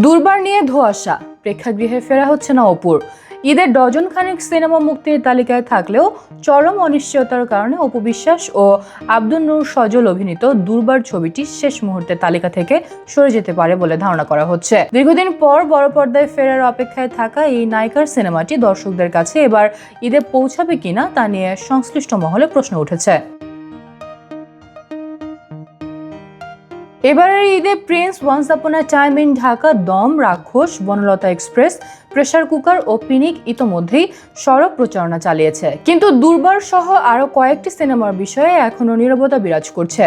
দুর্বার নিয়ে ধোঁয়াশা, প্রেক্ষাগৃহে ফেরা হচ্ছে না অপুর। ঈদের ডজন খানেক সিনেমা মুক্তির তালিকায় থাকলেও চরম অনিশ্চয়তার কারণে অপু বিশ্বাস ও আব্দুল নূর সজল অভিনীত দুর্বার ছবিটি শেষ মুহূর্তে তালিকা থেকে সরে যেতে পারে বলে ধারণা করা হচ্ছে। দীর্ঘদিন পর বড় পর্দায় ফেরার অপেক্ষায় থাকা এই নায়িকার সিনেমাটি দর্শকদের কাছে এবার ঈদে পৌঁছাবে কিনা তা নিয়ে সংশ্লিষ্ট মহলে প্রশ্ন উঠেছে। এবারের ঈদে Prince, once upon a time in Dhaka, দম, রাক্ষস, বনলতা এক্সপ্রেস, প্রেসার কুকার ও পিনিক ইতোমধ্যেই সড়ক প্রচারণা চালিয়েছে। কিন্তু দুর্বার সহ আরো কয়েকটি সিনেমার বিষয়ে এখনো নীরবতা বিরাজ করছে।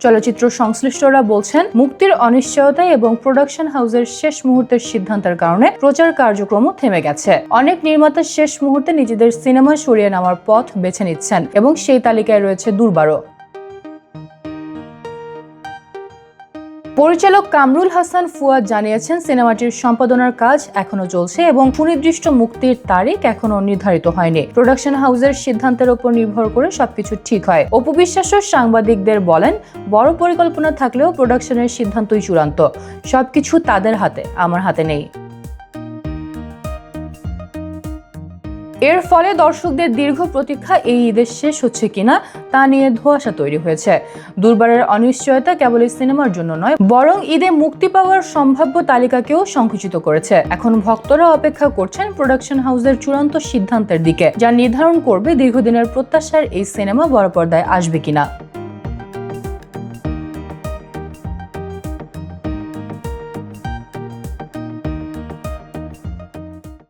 চলচ্চিত্র সংশ্লিষ্টরা বলছেন, মুক্তির অনিশ্চয়তা এবং প্রোডাকশন হাউসের শেষ মুহূর্তের সিদ্ধান্তের কারণে প্রচার কার্যক্রমও থেমে গেছে। অনেক নির্মাতা শেষ মুহূর্তে নিজেদের সিনেমা সরিয়ে নেওয়ার পথ বেছে নিচ্ছেন এবং সেই তালিকায় রয়েছে দুর্বারও। পরিচালক কামরুল হাসান ফুয়াদ জানিয়েছেন, সিনেমাটির সম্পাদনার কাজ এখনো চলছে এবং সুনির্দিষ্ট মুক্তির তারিখ এখনো নির্ধারিত হয়নি। প্রোডাকশন হাউসের সিদ্ধান্তের উপর নির্ভর করে সবকিছু ঠিক হয়। অপু বিশ্বাস সাংবাদিকদের বলেন, বড় পরিকল্পনা থাকলেও প্রোডাকশনের সিদ্ধান্তই চূড়ান্ত। সবকিছু তাদের হাতে, আমার হাতে নেই। এর ফলে দর্শকদের দীর্ঘ প্রতীক্ষা এই ঈদের শেষ হচ্ছে কিনা তা নিয়ে ধোঁয়াশা তৈরি হয়েছে। দুর্বারের অনিশ্চয়তা কেবল এই সিনেমার জন্য নয়, বরং ঈদে মুক্তি পাওয়ার সম্ভাব্য তালিকাকেও সংকুচিত করেছে। এখন ভক্তরা অপেক্ষা করছেন প্রোডাকশন হাউসের চূড়ান্ত সিদ্ধান্তের দিকে, যা নির্ধারণ করবে দীর্ঘদিনের প্রত্যাশার এই সিনেমা বড় পর্দায় আসবে কিনা।